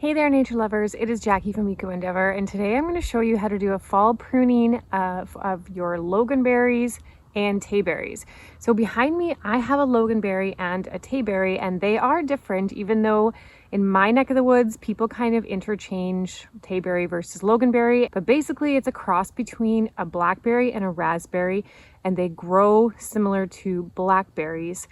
Hey there, nature lovers. It is Jackie from Eco Endeavor, and today I'm going to show you how to do a fall pruning of your Loganberries and Tayberries. So behind me, I have a Loganberry and a Tayberry, and they are different, even though in my neck of the woods, people kind of interchange Tayberry versus Loganberry. But basically, it's a cross between a blackberry and a raspberry, and they grow similar to blackberries.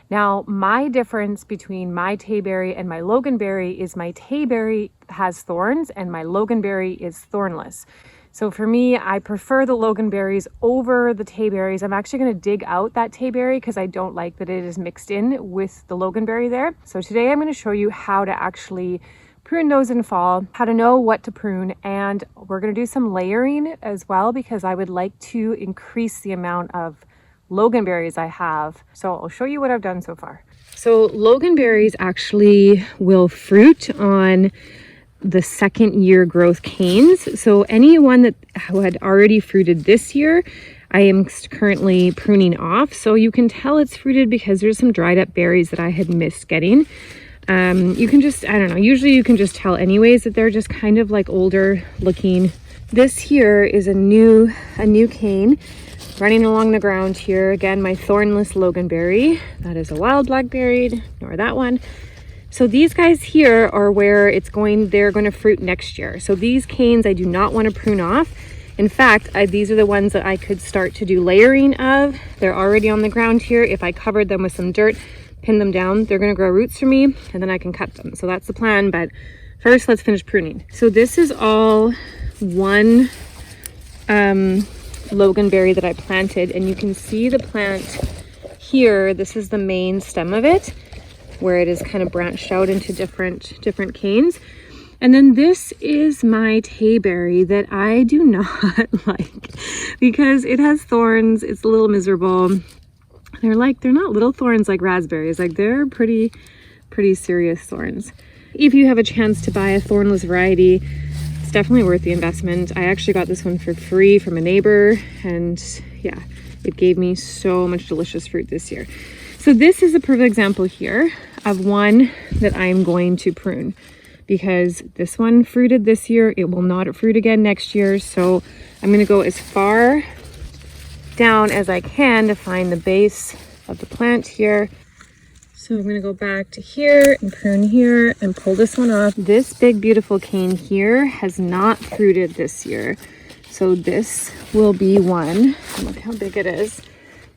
Now, my difference between my Tayberry and my Loganberry is my Tayberry has thorns and my Loganberry is thornless. So for me, I prefer the Loganberries over the Tayberries. I'm actually going to dig out that Tayberry because I don't like that it is mixed in with the Loganberry there. So today I'm going to show you how to actually prune those in fall, how to know what to prune, and we're going to do some layering as well because I would like to increase the amount of Loganberries I have. So I'll show you what I've done so far. So Loganberries actually will fruit on the second year growth canes. So any one that had already fruited this year, I am currently pruning off. So you can tell it's fruited because there's some dried up berries that I had missed getting. You can just, I don't know, usually you can just tell anyways that they're just kind of like older looking. This here is a new cane running along the ground here. Again, my thornless Loganberry. That is a wild blackberry, ignore that one. So these guys here are where they're going to fruit next year. So these canes I do not want to prune off. In fact, these are the ones that I could start to do layering of. They're already on the ground here. If I covered them with some dirt, pin them down, they're going to grow roots for me, and then I can cut them. So that's the plan, but first let's finish pruning. So this is all one Loganberry that I planted, and you can see the plant here. This is the main stem of it, where it is kind of branched out into different canes. And then this is my Tayberry that I do not like because it has thorns. It's a little miserable. They're not little thorns like raspberries, like they're pretty serious thorns. If you have a chance to buy a thornless variety, it's definitely worth the investment. I actually got this one for free from a neighbor, and yeah, it gave me so much delicious fruit this year. So this is a perfect example here of one that I'm going to prune because this one fruited this year. It will not fruit again next year. So I'm going to go as far down as I can to find the base of the plant here. So I'm going to go back to here and prune here and pull this one off. This big beautiful cane here has not fruited this year. So this will be one, look how big it is.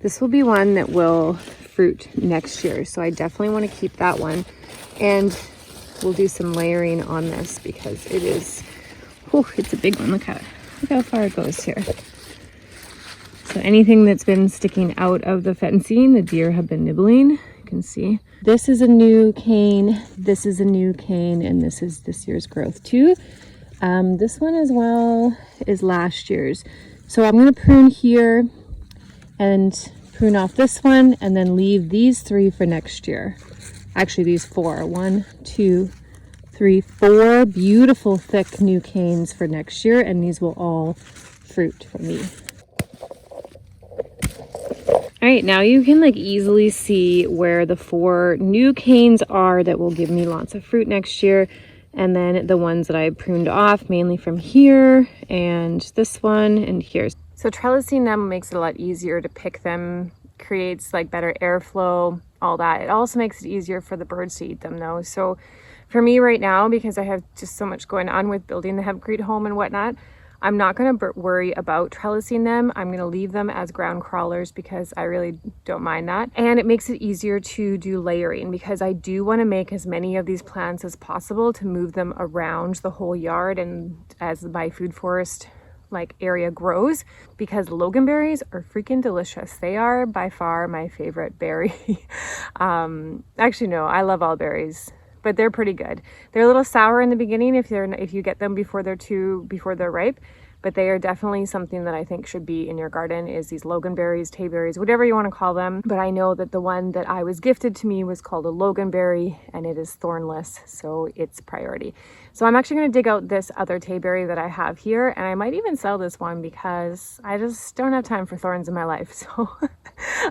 This will be one that will fruit next year. So I definitely want to keep that one. And we'll do some layering on this because it is, it's a big one. Look how far it goes here. So anything that's been sticking out of the fencing, the deer have been nibbling. You can see this is a new cane, this is a new cane, and this is this year's growth too. This one as well is last year's. So I'm going to prune here and prune off this one and then leave these three for next year. Actually, these four. 1, 2, 3, 4 beautiful thick new canes for next year, and these will all fruit for me. All right, now you can easily see where the 4 new canes are that will give me lots of fruit next year. And then the ones that I pruned off mainly from here and this one and here. So trellising them makes it a lot easier to pick them, creates better airflow, all that. It also makes it easier for the birds to eat them though. So for me right now, because I have just so much going on with building the hempcrete home and whatnot, I'm not going to worry about trellising them. I'm going to leave them as ground crawlers because I really don't mind that. And it makes it easier to do layering because I do want to make as many of these plants as possible to move them around the whole yard and as my food forest area grows, because Loganberries are freaking delicious. They are by far my favorite berry. Actually, no, I love all berries, but they're pretty good. They're a little sour in the beginning if you get them before they're ripe, but they are definitely something that I think should be in your garden, is these Loganberries, Tayberries, whatever you want to call them. But I know that the one that I was gifted to me was called a Loganberry, and it is thornless, so it's priority. So I'm actually going to dig out this other Tayberry that I have here, and I might even sell this one because I just don't have time for thorns in my life. So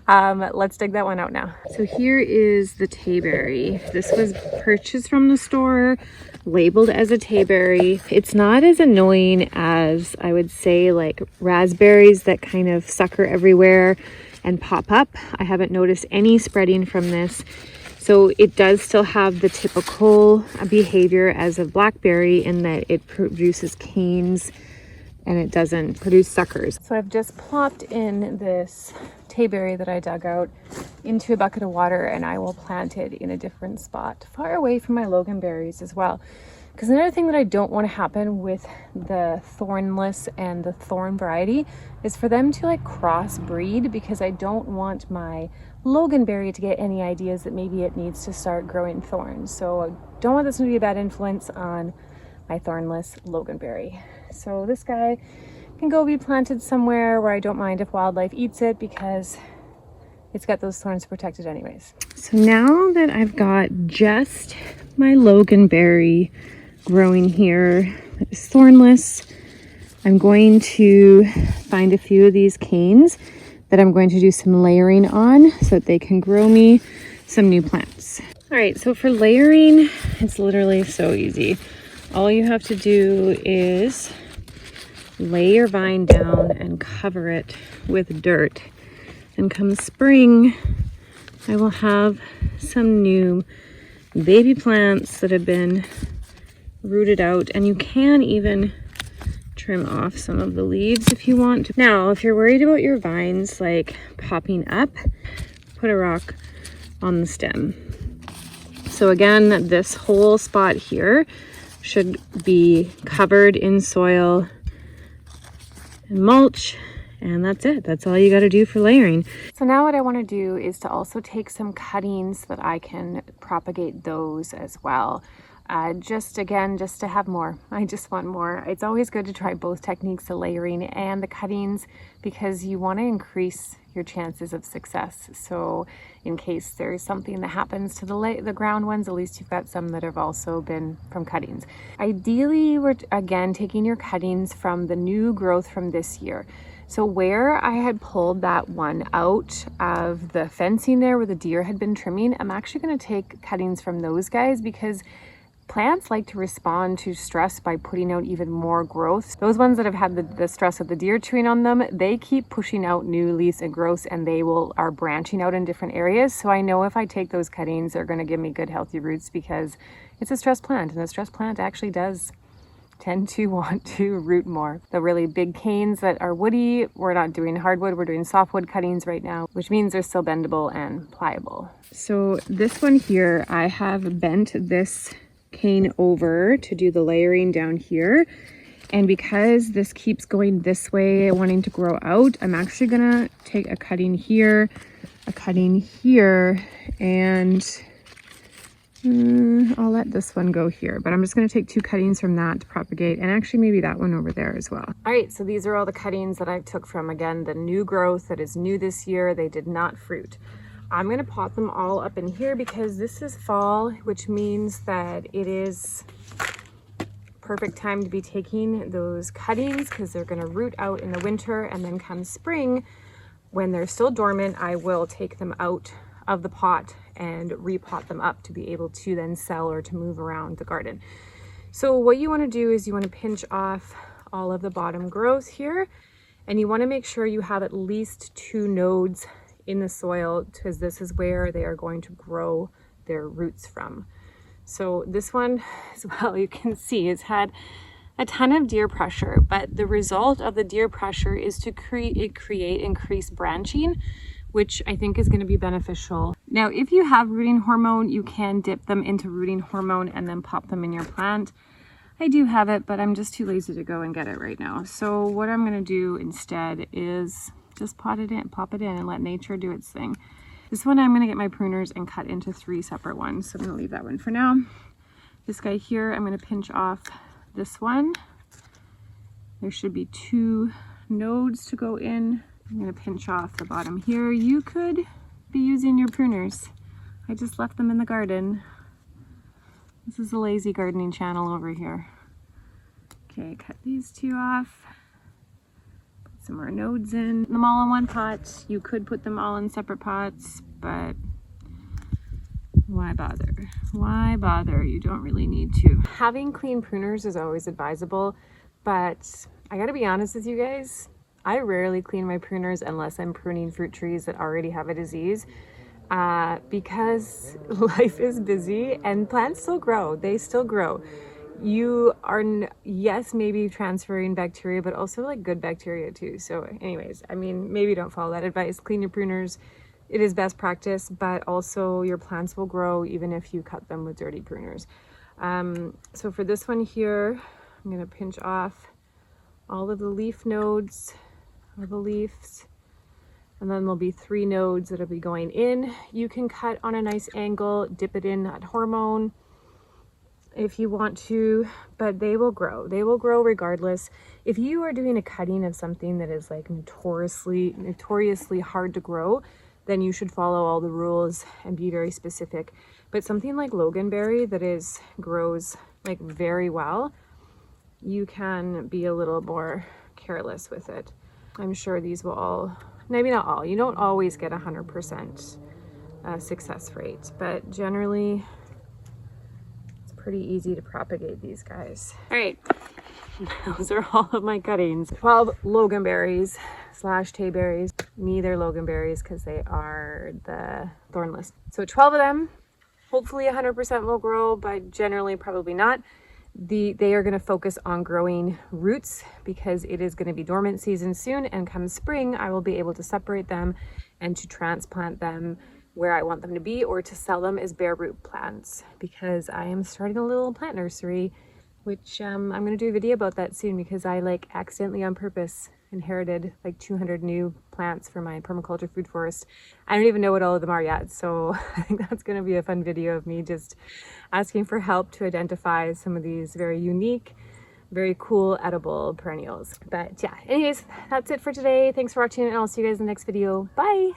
let's dig that one out now. So here is the Tayberry. This was purchased from the store, labeled as a Tayberry. It's not as annoying as I would say like raspberries that kind of sucker everywhere and pop up. I haven't noticed any spreading from this. So it does still have the typical behavior as a blackberry in that it produces canes and it doesn't produce suckers. So I've just plopped in this Tayberry that I dug out into a bucket of water, and I will plant it in a different spot far away from my Loganberries as well. Because another thing that I don't want to happen with the thornless and the thorn variety is for them to like crossbreed, because I don't want my Loganberry to get any ideas that maybe it needs to start growing thorns. So I don't want this to be a bad influence on my thornless Loganberry. So this guy can go be planted somewhere where I don't mind if wildlife eats it, because it's got those thorns protected anyways. So now that I've got just my Loganberry growing here that is thornless, I'm going to find a few of these canes that I'm going to do some layering on so that they can grow me some new plants. All right, so for layering, it's literally so easy. All you have to do is lay your vine down and cover it with dirt. And come spring, I will have some new baby plants that have been rooted out, and you can even trim off some of the leaves if you want. Now, if you're worried about your vines like popping up, put a rock on the stem. So again, this whole spot here should be covered in soil and mulch, and that's it. That's all you got to do for layering. So now what I want to do is to also take some cuttings so that I can propagate those as well. Just to have more. I just want more. It's always good to try both techniques, the layering and the cuttings, because you want to increase your chances of success. So in case there is something that happens to the ground ones, at least you've got some that have also been from cuttings. Ideally, we're again taking your cuttings from the new growth from this year. So where I had pulled that one out of the fencing there where the deer had been trimming, I'm actually going to take cuttings from those guys, because plants like to respond to stress by putting out even more growth. Those ones that have had the stress of the deer chewing on them, they keep pushing out new leaves and growths, and they are branching out in different areas. So I know if I take those cuttings, they're going to give me good healthy roots, because it's a stress plant, and a stress plant actually does tend to want to root more. The really big canes that are woody, we're not doing hardwood, we're doing softwood cuttings right now, which means they're still bendable and pliable. So this one here, I have bent this cane over to do the layering down here, and because this keeps going this way wanting to grow out, I'm actually gonna take a cutting here, a cutting here, and I'll let this one go here, but I'm just going to take two cuttings from that to propagate, and actually maybe that one over there as well. All right, so these are all the cuttings that I took from, again, the new growth that is new this year. They did not fruit. I'm going to pot them all up in here because this is fall, which means that it is perfect time to be taking those cuttings, because they're going to root out in the winter, and then come spring, when they're still dormant, I will take them out of the pot and repot them up to be able to then sell or to move around the garden. So what you want to do is you want to pinch off all of the bottom growth here, and you want to make sure you have at least 2 nodes in the soil, because this is where they are going to grow their roots from. So this one as well, you can see, has had a ton of deer pressure, but the result of the deer pressure is to create increased branching, which I think is going to be beneficial. Now, if you have rooting hormone, you can dip them into rooting hormone and then pop them in your plant. I do have it, but I'm just too lazy to go and get it right now. So what I'm going to do instead is just pop it in and let nature do its thing. This one I'm going to get my pruners and cut into 3 separate ones. So I'm going to leave that one for now. This guy here, I'm going to pinch off this one There should be 2 nodes to go in. I'm gonna pinch off the bottom here. You could be using your pruners. I just left them in the garden. This is a lazy gardening channel over here. Okay, cut these 2 off. Put some more nodes in. Them all in one pot. You could put them all in separate pots, but why bother? Why bother? You don't really need to. Having clean pruners is always advisable, but I gotta be honest with you guys, I rarely clean my pruners unless I'm pruning fruit trees that already have a disease. Because life is busy and plants still grow. They still grow. You are, yes, maybe transferring bacteria, but also like good bacteria too. So anyways, I mean, maybe don't follow that advice. Clean your pruners. It is best practice, but also your plants will grow even if you cut them with dirty pruners. So for this one here, I'm going to pinch off all of the leaf nodes, all the leaves. And then there'll be 3 nodes that'll be going in. You can cut on a nice angle, dip it in that hormone if you want to, but they will grow. They will grow regardless. If you are doing a cutting of something that is like notoriously hard to grow, then you should follow all the rules and be very specific. But something like Loganberry that grows like very well, you can be a little more careless with it. I'm sure these will all, maybe not all, you don't always get 100% success rate, but generally it's pretty easy to propagate these guys. All right, those are all of my cuttings. 12 Loganberries / Tayberries. Neither Loganberries because they are the thornless. So 12 of them, hopefully 100% will grow, but generally probably not. They are going to focus on growing roots because it is going to be dormant season soon, and come spring I will be able to separate them and to transplant them where I want them to be, or to sell them as bare root plants, because I am starting a little plant nursery, which I'm going to do a video about that soon, because I like accidentally on purpose inherited like 200 new plants for my permaculture food forest. I don't even know what all of them are yet, so I think that's going to be a fun video of me just asking for help to identify some of these very unique, very cool edible perennials. But yeah, anyways, that's it for today. Thanks for watching, and I'll see you guys in the next video. Bye!